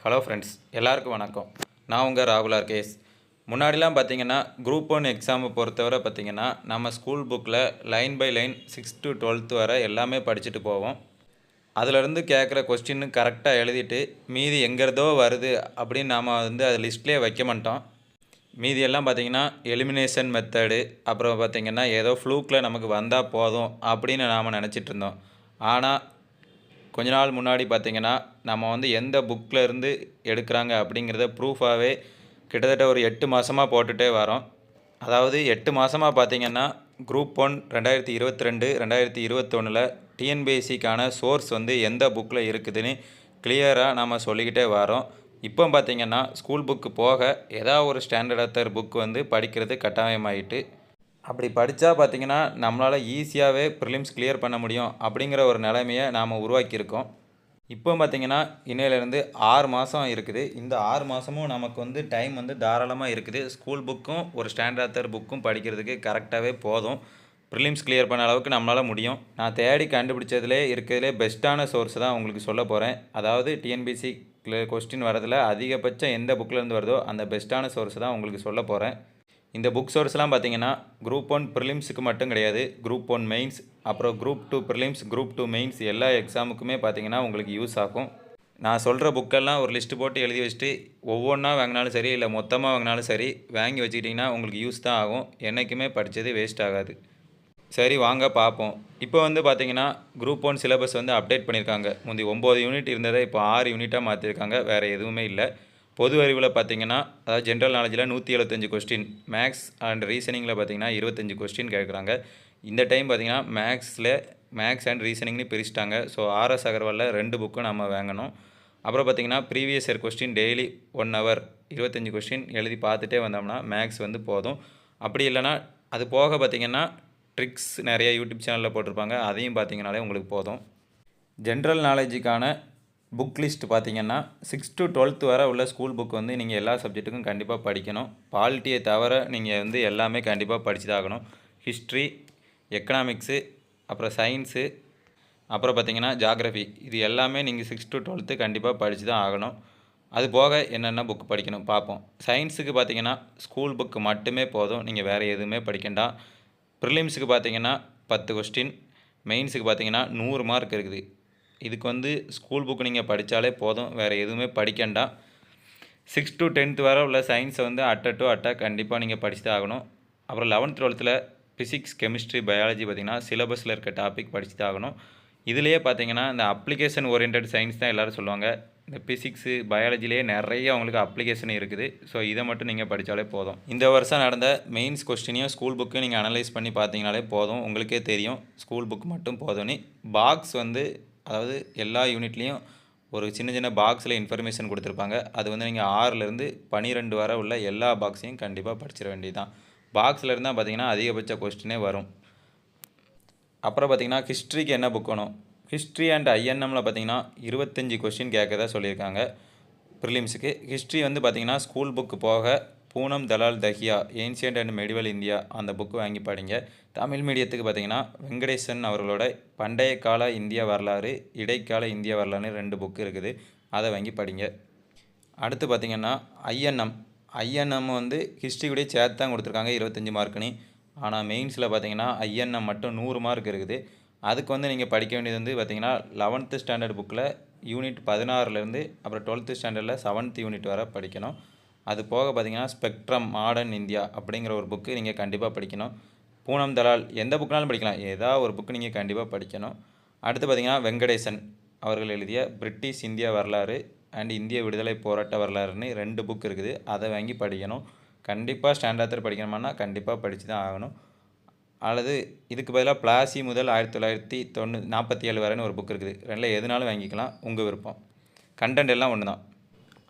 Hello friends, எல்லாருக்கும் வணக்கம். நான் உங்கள் ராகுல் கேஸ். முன்னாடிலாம் பார்த்தீங்கன்னா குரூப் ஒன் எக்ஸாமை பொறுத்தவரை பார்த்தீங்கன்னா நம்ம ஸ்கூல் புக்கில் line by line 6th to 12th வரை எல்லாமே படிச்சுட்டு போவோம். அதிலிருந்து கேட்குற கொஸ்டின்னு கரெக்டாக எழுதிட்டு மீதி எங்கேருந்தோ வருது அப்படின்னு நாம் அது லிஸ்ட்லேயே வைக்க மாட்டோம். மீதியெல்லாம் பார்த்தீங்கன்னா எலிமினேஷன் மெத்தடு, அப்புறம் பார்த்தீங்கன்னா ஏதோ ஃப்ளூக்கில் நமக்கு வந்தால் போதும் அப்படின்னு நாம் நினச்சிட்டு இருந்தோம். ஆனால் கொஞ்ச நாள் முன்னாடி பார்த்திங்கன்னா நம்ம எந்த புக்கில் இருந்து எடுக்கிறாங்க அப்படிங்கிறத ப்ரூஃபாகவே கிட்டத்தட்ட ஒரு 8 மாதமாக போட்டுகிட்டே வரோம். அதாவது 8 மாதமாக பார்த்திங்கன்னா குரூப் 1 2022 2021 டிஎன்பிஎஸ்சிக்கான சோர்ஸ் எந்த புக்கில் இருக்குதுன்னு கிளியராக நம்ம சொல்லிக்கிட்டே வரோம். இப்போ பார்த்திங்கன்னா ஸ்கூல் புக்கு போக ஏதாவது ஒரு ஸ்டாண்டர்ட் ஆத்தர் புக் படிக்கிறது கட்டாயமாயிட்டு. அப்படி படித்தா பார்த்திங்கன்னா நம்மளால் ஈஸியாகவே ப்ரிலிம்ஸ் கிளியர் பண்ண முடியும் அப்படிங்கிற ஒரு நிலைமையை நாம் உருவாக்கியிருக்கோம். இப்போ பார்த்திங்கன்னா இன்னையிலேருந்து 6 மாதம் இருக்குது. இந்த 6 மாதமும் நமக்கு டைம் தாராளமாக இருக்குது. ஸ்கூல் புக்கும் ஒரு ஸ்டாண்டர்ட் ஆத்தர் புக்கும் படிக்கிறதுக்கு கரெக்டாகவே போதும். ப்ரிலிம்ஸ் கிளியர் பண்ண அளவுக்கு நம்மளால் முடியும். நான் தேடி கண்டுபிடிச்சதுலே இருக்கிறதுலே பெஸ்ட்டான சோர்ஸ் தான் உங்களுக்கு சொல்ல போகிறேன். அதாவது டிஎன்பிஎஸ்சி கொஸ்டின் வரதில் அதிகபட்சம் எந்த புக்கிலேருந்து வருதோ அந்த பெஸ்ட்டான சோர்ஸ் தான் உங்களுக்கு சொல்ல போகிறேன். இந்த புக் சோர்ஸ்லாம் பார்த்திங்கன்னா குரூப் 1 ப்ரிலிம்ஸுக்கு மட்டும் கிடையாது, குரூப் 1 மெயின்ஸ், அப்புறம் குரூப் 2 ப்ரிலிம்ஸ், குரூப் 2 மெயின்ஸ் எல்லா எக்ஸாமுக்குமே பார்த்திங்கன்னா உங்களுக்கு யூஸ் ஆகும். நான் சொல்கிற புக்கெல்லாம் ஒரு லிஸ்ட்டு போட்டு எழுதி வச்சுட்டு ஒவ்வொன்றா வாங்கினாலும் சரி, இல்லை மொத்தமாக வாங்கினாலும் சரி, வாங்கி வச்சுக்கிட்டிங்கன்னா உங்களுக்கு யூஸ் தான் ஆகும். என்றைக்குமே படித்தது வேஸ்ட் ஆகாது. சரி, வாங்க பார்ப்போம். இப்போ பார்த்திங்கன்னா குரூப் 1 சிலபஸ் அப்டேட் பண்ணியிருக்காங்க. முந்தி 9 யூனிட் இருந்ததை இப்போ 6 யூனிட்டாக மாற்றிருக்காங்க. வேறு எதுவுமே இல்லை. பொது அறிவில் பார்த்திங்கன்னா அதாவது ஜென்ரல் நாலேஜில் 175 கொஸ்டின், மேக்ஸ் அண்ட் ரீசனிங்கில் பார்த்திங்கன்னா 25 கொஸ்டின் கேட்குறாங்க. இந்த டைம் பார்த்திங்கன்னா மேக்ஸ் அண்ட் ரீசனிங்னு பிரிச்சுட்டாங்க. ஸோ ஆர்எஸ் அகர்வாலில் 2 புக்கும் நம்ம வாங்கணும். அப்புறம் பார்த்திங்கன்னா previous year question daily 1 hour 25 question எழுதி பார்த்துட்டே வந்தோம்னா மேக்ஸ் போதும். அப்படி இல்லைனா அது போக பார்த்திங்கன்னா ட்ரிக்ஸ் நிறைய யூடியூப் சேனலில் போட்டிருப்பாங்க, அதையும் பார்த்திங்கனாலே உங்களுக்கு போதும். ஜென்ரல் நாலேஜுக்கான புக் லிஸ்ட் பார்த்திங்கன்னா 6th to 12th வரை உள்ள ஸ்கூல் புக் நீங்கள் எல்லா சப்ஜெக்ட்டுக்கும் கண்டிப்பாக படிக்கணும். பாலிட்டியை தவிர நீங்கள் எல்லாமே கண்டிப்பாக படித்து தான் ஆகணும். ஹிஸ்ட்ரி, எக்கனாமிக்ஸு, அப்புறம் சயின்ஸு, அப்புறம் பார்த்திங்கன்னா ஜாகிரஃபி, இது எல்லாமே நீங்கள் 6th to 12th கண்டிப்பாக படித்து தான் ஆகணும். அது போக என்னென்ன புக் படிக்கணும் பார்ப்போம். சயின்ஸுக்கு பார்த்திங்கன்னா ஸ்கூல் புக்கு மட்டுமே போதும், நீங்கள் வேறு எதுவுமே படிக்கண்டா. ப்ரிலிம்ஸுக்கு பார்த்திங்கன்னா 10 கொஸ்டின், மெயின்ஸுக்கு பார்த்திங்கன்னா 100 மார்க் இருக்குது. இதுக்கு ஸ்கூல் புக்கு நீங்கள் படித்தாலே போதும், வேறு எதுவுமே படிக்கண்டா. 6th to 10th வரை உள்ள சயின்ஸை அட்டை கண்டிப்பாக நீங்கள் படித்து தான் ஆகணும். அப்புறம் 11th 12th physics, chemistry, biology பார்த்திங்கன்னா சிலபஸில் இருக்க டாபிக் படித்து தான் ஆகணும். இதுலேயே பார்த்திங்கன்னா இந்த அப்ளிகேஷன் ஓரியன்ட் சயின்ஸ் தான் எல்லோரும் சொல்லுவாங்க. இந்த ஃபிசிக்ஸு, பயாலஜிலேயே நிறைய உங்களுக்கு அப்ளிகேஷன் இருக்குது. ஸோ இதை மட்டும் நீங்கள் படித்தாலே போதும். இந்த வருஷம் நடந்த மெயின்ஸ் கொஸ்டினையும் ஸ்கூல் புக்கையும் நீங்கள் அனலைஸ் பண்ணி பார்த்தீங்கனாலே போதும், உங்களுக்கே தெரியும் ஸ்கூல் புக் மட்டும் போதும்னு. பாக்ஸ் அதாவது எல்லா யூனிட்லேயும் ஒரு சின்ன சின்ன பாக்ஸில் இன்ஃபர்மேஷன் கொடுத்துருப்பாங்க. அது நீங்கள் 6லேருந்து 12 வரை உள்ள எல்லா பாக்ஸையும் கண்டிப்பாக படிச்சிட வேண்டியது தான். பாக்ஸில் இருந்தால் பார்த்திங்கன்னா அதிகபட்ச கொஸ்டினே வரும். அப்புறம் பார்த்திங்கன்னா ஹிஸ்ட்ரிக்கு என்ன புக் வேணும்? ஹிஸ்ட்ரி அண்ட் ஐஎன்எம்மில் பார்த்திங்கன்னா 25 கொஸ்டின் கேட்கறதா சொல்லியிருக்காங்க ப்ரிலிம்ஸுக்கு. ஹிஸ்ட்ரி பார்த்திங்கன்னா ஸ்கூல் புக்கு போக Poonam Dalal Dahiya, ancient and medieval India அந்த புக்கு வாங்கி படிங்க. தமிழ் மீடியத்துக்கு பார்த்திங்கன்னா வெங்கடேசன் அவர்களோட பண்டைய கால இந்திய வரலாறு, இடைக்கால இந்திய வரலாறுன்னு 2 புக்கு இருக்குது, அதை வாங்கி படிங்க. அடுத்து பார்த்திங்கன்னா ஐஎன்எம் ஹிஸ்ட்ரி கூட சேர்த்து தான் கொடுத்துருக்காங்க 25 மார்க்குன்னு. ஆனால் மெயின்ஸில் பார்த்திங்கன்னா ஐஎன்எம் மட்டும் 100 மார்க் இருக்குது. அதுக்கு நீங்கள் படிக்க வேண்டியது பார்த்திங்கன்னா 11th ஸ்டாண்டர்ட் புக்கில் யூனிட் 16லேருந்து அப்புறம் 12th ஸ்டாண்டர்டில் 7th யூனிட் வரை படிக்கணும். அது போக பார்த்திங்கன்னா ஸ்பெக்ட்ரம் மாடர்ன் இந்தியா அப்படிங்கிற ஒரு புக்கு நீங்கள் கண்டிப்பாக படிக்கணும். பூனம் தலால் எந்த புக்குனாலும் படிக்கலாம், ஏதாவது ஒரு புக்கு நீங்கள் கண்டிப்பாக படிக்கணும். அடுத்து பார்த்திங்கன்னா வெங்கடேசன் அவர்கள் எழுதிய பிரிட்டிஷ் இந்திய வரலாறு அண்ட் இந்திய விடுதலை போராட்ட வரலாறுன்னு 2 புக் இருக்குது, அதை வாங்கி படிக்கணும். கண்டிப்பாக ஸ்டாண்டர்ட் படிக்கணுமானா கண்டிப்பாக படித்து தான் ஆகணும். அல்லது இதுக்கு பதிலாக பிளாசி முதல் 1947 வரைன்னு ஒரு புக் இருக்குது, 2ல் எதுனாலும் வாங்கிக்கலாம், உங்கள் விருப்பம். கண்டென்ட் எல்லாம் ஒன்று தான்.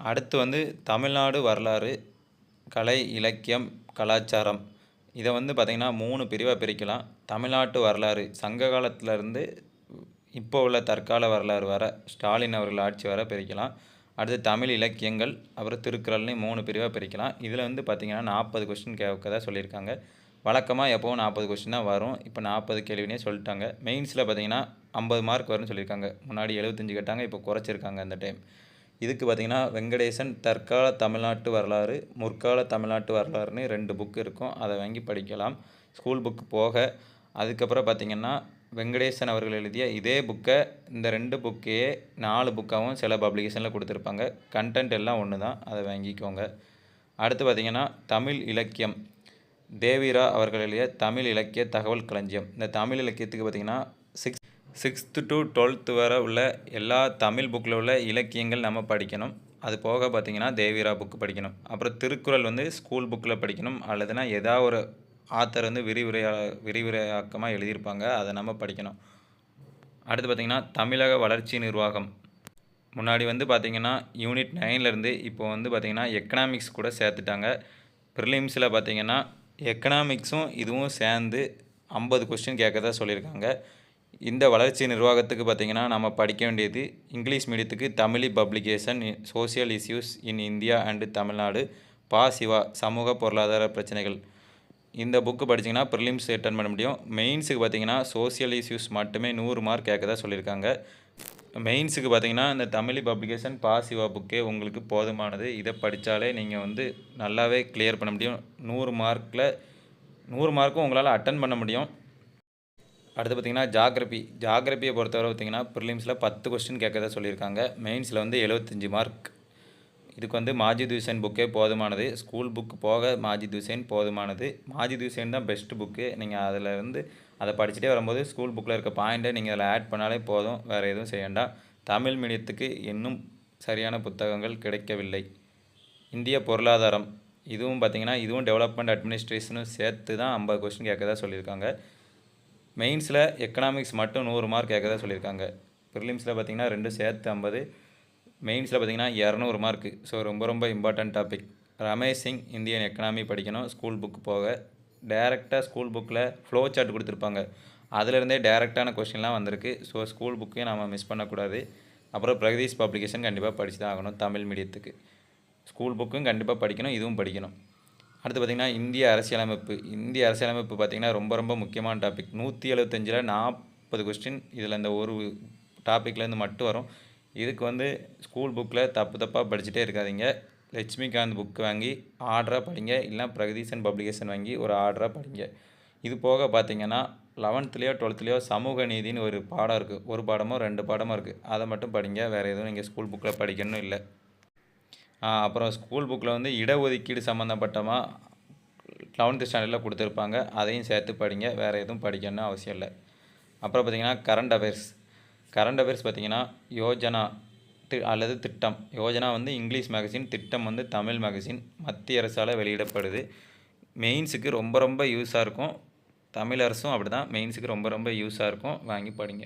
அடுத்து தமிழ்நாடு வரலாறு, கலை, இலக்கியம், கலாச்சாரம், இதை பார்த்திங்கன்னா 3 பிரிவாக பிரிக்கலாம். தமிழ்நாட்டு வரலாறு சங்க காலத்திலேருந்து இப்போ உள்ள தற்கால வரலாறு வர, ஸ்டாலின் அவர்கள் ஆட்சி வர பிரிக்கலாம். அடுத்து தமிழ் இலக்கியங்கள், அப்புறம் திருக்குறள்னு 3 பிரிவாக பிரிக்கலாம். இதில் பார்த்திங்கன்னா 40 கொஸ்டின் கேட்கறதா சொல்லியிருக்காங்க. வழக்கமாக எப்போவும் 40 கொஸ்டின் தான் வரும், இப்போ 40 கேள்வினே சொல்லிட்டாங்க. மெயின்ஸில் பார்த்திங்கன்னா 50 மார்க் வரும்னு சொல்லியிருக்காங்க. முன்னாடி 75 கேட்டாங்க, இப்போ குறைச்சிருக்காங்க இந்த டைம். இதுக்கு பார்த்திங்கன்னா வெங்கடேசன் தற்கால தமிழ்நாட்டு வரலாறு, முற்கால தமிழ்நாட்டு வரலாறுன்னு 2 புக்கு இருக்கும். அதை வாங்கி படிக்கலாம் ஸ்கூல் புக்கு போக. அதுக்கப்புறம் பார்த்திங்கன்னா வெங்கடேசன் அவர்கள் எழுதிய இதே புக்கை இந்த 2 புக்கையே 4 புக்காகவும் சில பப்ளிகேஷனில் கொடுத்துருப்பாங்க. கண்டென்ட் எல்லாம் ஒன்று தான், அதை வாங்கிக்கோங்க. அடுத்து பார்த்திங்கன்னா தமிழ் இலக்கியம், தேவிரா அவர்கள் எழுதிய தமிழ் இலக்கிய தகவல் களஞ்சியம். இந்த தமிழ் இலக்கியத்துக்கு பார்த்திங்கன்னா 6th to 12th வரை உள்ள எல்லா தமிழ் புக்கில் உள்ள இலக்கியங்கள் நம்ம படிக்கணும். அது போக பார்த்திங்கன்னா தேவிரா புக்கு படிக்கணும். அப்புறம் திருக்குறள் வந்து ஸ்கூல் புக்கில் படிக்கணும். அல்லதுனா ஏதாவது ஒரு ஆத்தர் வந்து விரிவுரையாக்கமாக எழுதியிருப்பாங்க, அதை நம்ம படிக்கணும். அடுத்து பார்த்திங்கன்னா தமிழக வளர்ச்சி நிர்வாகம். முன்னாடி வந்து பார்த்திங்கன்னா யூனிட் 9லேருந்து இப்போ வந்து பார்த்திங்கன்னா எக்கனாமிக்ஸ் கூட சேர்த்துட்டாங்க. ப்ரிலிம்ஸில் பார்த்திங்கன்னா எக்கனாமிக்ஸும் இதுவும் சேர்ந்து 50 கொஸ்டின் கேட்கறதா சொல்லியிருக்காங்க. இந்த வளர்ச்சி நிர்வாகத்துக்கு பார்த்திங்கன்னா நம்ம படிக்க வேண்டியது இங்கிலீஷ் மீடியத்துக்கு Tamil publication, social issues in India and Tamil Nadu, Pa Siva சமூக பொருளாதார பிரச்சனைகள். இந்த புக்கு படித்திங்கன்னா ப்ரிலிம்ஸ் அட்டன் பண்ண முடியும். மெயின்ஸுக்கு பார்த்திங்கன்னா சோசியல் இஷ்யூஸ் மட்டுமே 100 மார்க் கேட்கதா சொல்லியிருக்காங்க. மெயின்ஸுக்கு பார்த்திங்கன்னா இந்த தமிழ் பப்ளிகேஷன், பா சிவா புக்கே உங்களுக்கு போதுமானது. இதை படித்தாலே நீங்கள் வந்து நல்லாவே கிளியர் பண்ண முடியும். 100 மார்க்கும் உங்களால் அட்டன் பண்ண முடியும். அடுத்து பார்த்திங்கன்னா ஜாகிரபியை பொறுத்தவரை பார்த்திங்கன்னா ப்ரிலிம்ஸில் 10 கொஸ்டின் கேட்கறதா சொல்லியிருக்காங்க. மெயின்ஸில் வந்து 75 மார்க். இதுக்கு வந்து மாஜித் ஹுசைன் புக்கே போதுமானது. ஸ்கூல் புக்கு போக மாஜித் ஹுசைன் போதுமானது. மாஜித் ஹுசைன் தான் பெஸ்ட் புக்கு. நீங்கள் அதில் இருந்து அதை படிச்சுட்டே வரும்போது ஸ்கூல் புக்கில் இருக்க பாயிண்ட்டை நீங்கள் அதில் ஆட் பண்ணாலே போதும், வேறு எதுவும் செய்ய வேண்டாம். தமிழ் மீடியத்துக்கு இன்னும் சரியான புத்தகங்கள் கிடைக்கவில்லை. இந்திய பொருளாதாரம் இதுவும் பார்த்திங்கன்னா இதுவும் டெவலப்மெண்ட் அட்மினிஸ்ட்ரேஷனும் சேர்த்து தான் 50 கொஸ்டின் கேட்கறதா சொல்லியிருக்காங்க. மெயின்ஸில் எக்கனாமிக்ஸ் மட்டும் 100 மார்க் கேட்கறதா சொல்லியிருக்காங்க. ப்ரிலிம்ஸில் பார்த்திங்கன்னா 2 சேர்த்து 50, மெயின்ஸில் பார்த்திங்கன்னா 200 மார்க்கு. ஸோ ரொம்ப important topic. Ramesh Singh Indian economy படிக்கணும் ஸ்கூல் புக்கு போக. டேரெக்டாக ஸ்கூல் புக்கில் ஃப்ளோ சார்ட் கொடுத்துருப்பாங்க, அதிலிருந்தே டேரெக்டான கொஸ்டின்லாம் வந்திருக்கு. ஸோ ஸ்கூல் புக்கையும் நம்ம மிஸ் பண்ணக்கூடாது. அப்புறம் பிரகதீஷ் பப்ளிகேஷன் கண்டிப்பாக படித்து தான் ஆகணும். தமிழ் மீடியத்துக்கு ஸ்கூல் புக்கும் கண்டிப்பாக படிக்கணும், இதுவும் படிக்கணும். அடுத்து பார்த்திங்கன்னா இந்திய அரசியலமைப்பு பார்த்திங்கன்னா ரொம்ப முக்கியமான டாபிக். 175ல் 40 கொஸ்டின் இதில் இந்த ஒரு டாப்பிக்லேருந்து மட்டும் வரும். இதுக்கு வந்து ஸ்கூல் புக்கில் தப்பாக படிச்சுட்டே இருக்காதிங்க. லட்சுமிகாந்த் புக்கு வாங்கி ஆர்டராக படிங்க, இல்லைனா பிரகதீசன் பப்ளிகேஷன் வாங்கி ஒரு ஆர்டராக படிங்க. இது போக பார்த்திங்கன்னா 11லேயோ 12லேயோ சமூக நீதினு ஒரு பாடம் இருக்குது. ஒரு பாடமோ 2 பாடமோ இருக்குது, அதை மட்டும் படிங்க. வேறு எதுவும் நீங்கள் ஸ்கூல் புக்கில் படிக்கணும் இல்லை. அப்புறம் ஸ்கூல் புக்கில் வந்து இடஒதுக்கீடு சம்மந்தப்பட்டமாக 11th ஸ்டாண்டர்டில் கொடுத்துருப்பாங்க, அதையும் சேர்த்து படிங்க. வேறு எதுவும் படிக்கணும்னு அவசியம் இல்லை. அப்புறம் பார்த்திங்கன்னா கரண்ட் அஃபேர்ஸ் பார்த்திங்கன்னா யோஜனா அல்லது திட்டம். யோஜனா வந்து இங்கிலீஷ் மேகசின், திட்டம் வந்து தமிழ் மேகசின், மத்திய அரசால் வெளியிடப்படுது. மெயின்ஸுக்கு ரொம்ப யூஸாக இருக்கும். தமிழ் அரசும் அப்படி தான், மெயின்ஸுக்கு ரொம்ப யூஸாக இருக்கும். வாங்கி படிங்க.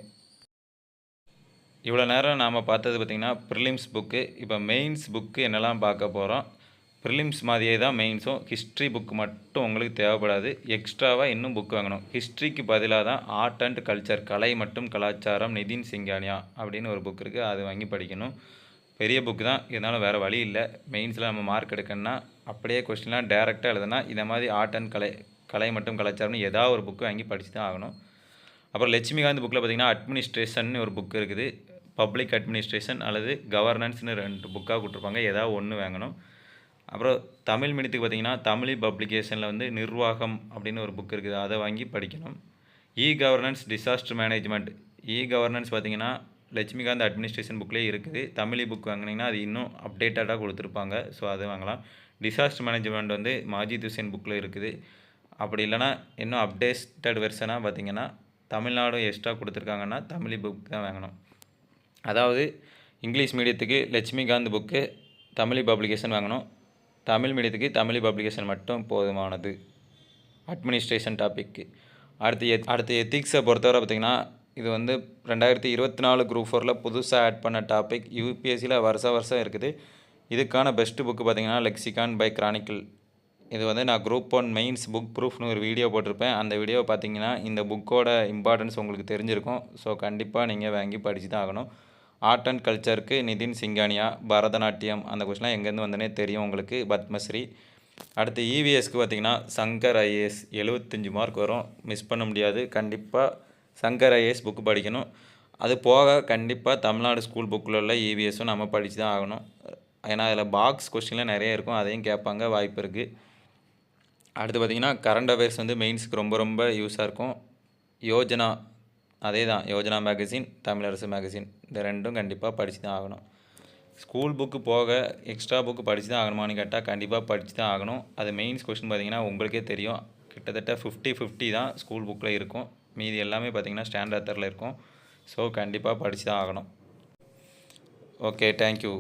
இவ்வளோ நேரம் நாம் பார்த்தது பார்த்திங்கன்னா ப்ரிலிம்ஸ் புக்கு. இப்போ மெயின்ஸ் புக்கு என்னெல்லாம் பார்க்க போகிறோம். ப்ரிலிம்ஸ் மாதிரியே தான் மெயின்ஸும். ஹிஸ்ட்ரி புக்கு மட்டும் உங்களுக்கு தேவைப்படாது, எக்ஸ்ட்ராவாக இன்னும் புக் வாங்கணும். ஹிஸ்ட்ரிக்கு பதிலாக தான் ஆர்ட் அண்ட் கல்ச்சர், கலை மற்றும் கலாச்சாரம், நிதின் சிங்கானியா அப்படின்னு ஒரு புக் இருக்குது, அது வாங்கி படிக்கணும். பெரிய புக்கு தான், இருந்தாலும் வேறு வழி இல்லை. மெயின்ஸில் நம்ம மார்க் எடுக்கணும்னா அப்படியே கொஸ்டின்லாம் டேரெக்டாக எழுதுனா இந்த மாதிரி ஆர்ட் அண்ட் கலை மற்றும் கலாச்சாரம்னு ஏதாவது ஒரு புக்கு வாங்கி படித்து தான் ஆகணும். அப்புறம் லட்சுமிகாந்த் புக்கில் பார்த்திங்கன்னா அட்மினிஸ்ட்ரேஷன் ஒரு புக்கு இருக்குது. பப்ளிக் அட்மினிஸ்ட்ரேஷன் அல்லது கவர்னன்ஸ்னு 2 புக்காக கொடுத்துருப்பாங்க, ஏதாவது ஒன்று வாங்கணும். அப்புறம் தமிழ் மீடியத்துக்கு பார்த்திங்கன்னா தமிழ் பப்ளிகேஷனில் வந்து நிர்வாகம் அப்படின்னு ஒரு புக் இருக்குது, அதை வாங்கி படிக்கணும். Governance, disaster management. கவர்னன்ஸ் பார்த்திங்கன்னா லட்சுமிகாந்த் அட்மினிஸ்ட்ரேஷன் புக்லேயே இருக்குது. தமிழ் புக் வாங்கினீங்கன்னா அது இன்னும் அப்டேட்டடாக கொடுத்துருப்பாங்க, ஸோ அதை வாங்கலாம். டிசாஸ்டர் மேனேஜ்மெண்ட் வந்து மாஜித் ஹுசைன் புக்கில் இருக்குது. அப்படி இல்லைனா இன்னும் அப்டேட்டட் வெர்ஷனாக பார்த்திங்கன்னா தமிழ்நாடு எக்ஸ்ட்ரா கொடுத்துருக்காங்கன்னா தமிழ் புக் தான் வாங்கணும். அதாவது இங்கிலீஷ் மீடியத்துக்கு லட்சுமிகாந்த் புக்கு, தமிழ் பப்ளிகேஷன் வாங்கணும். தமிழ் மீடியத்துக்கு தமிழ் பப்ளிகேஷன் மட்டும் போதுமானது அட்மினிஸ்ட்ரேஷன் டாப்பிக்கு. அடுத்து எத்திக்ஸை பொறுத்தவரை பார்த்திங்கன்னா இது வந்து 2024 குரூப் 4ல் புதுசாக ஆட் பண்ண டாபிக். யூபிஎஸ்சியில் வருஷம் இருக்குது. இதுக்கான பெஸ்ட்டு புக்கு பார்த்திங்கன்னா லெக்சிகான் பை கிரானிக்கல். இது வந்து நான் குரூப் 1 மெயின்ஸ் புக் ப்ரூஃப்னு ஒரு வீடியோ போட்டிருப்பேன். அந்த வீடியோவை பார்த்திங்கன்னா இந்த புக்கோட இம்பார்ட்டன்ஸ் உங்களுக்கு தெரிஞ்சிருக்கும். ஸோ கண்டிப்பாக நீங்கள் வாங்கி படித்து தான் ஆகணும். ஆர்ட் அண்ட் கல்ச்சருக்கு நிதின் சிங்கானியா, பரதநாட்டியம், அந்த கொஸ்டின்லாம் எங்கேருந்து வந்தனே தெரியும் உங்களுக்கு, பத்மஸ்ரீ. அடுத்து இவிஎஸ்க்கு பார்த்திங்கன்னா சங்கர் ஐஏஎஸ் 75 மார்க் வரும், மிஸ் பண்ண முடியாது. கண்டிப்பாக சங்கர் ஐஏஎஸ் புக்கு படிக்கணும். அது போக கண்டிப்பாக தமிழ்நாடு ஸ்கூல் புக்கில் உள்ள இவிஎஸும் நம்ம படித்து தான் ஆகணும். ஏன்னா அதில் பாக்ஸ் கொஸ்டின்லாம் நிறைய இருக்கும், அதையும் கேட்பாங்க, வாய்ப்பு இருக்குது. அடுத்து பார்த்திங்கன்னா கரண்ட் அஃபேர்ஸ் வந்து மெயின்ஸுக்கு ரொம்ப ரொம்ப யூஸாக இருக்கும். யோஜனா அதே தான், யோஜனா மேகசின், தமிழரசு மேகசின், இந்த ரெண்டும் கண்டிப்பாக படித்து தான் ஆகணும். ஸ்கூல் புக்கு போக எக்ஸ்ட்ரா புக்கு படித்து தான் ஆகணுமான்னு கேட்டால் கண்டிப்பாக படித்து தான் ஆகணும். அது மெயின்ஸ் கொஸ்டின் பார்த்திங்கன்னா உங்களுக்கே தெரியும், கிட்டத்தட்ட 50-50 தான் ஸ்கூல் புக்கில் இருக்கும். மீதி எல்லாமே பார்த்திங்கன்னா ஸ்டாண்டர்ட் இருக்கும். ஸோ கண்டிப்பாக படித்து தான் ஆகணும். Okay, thank you.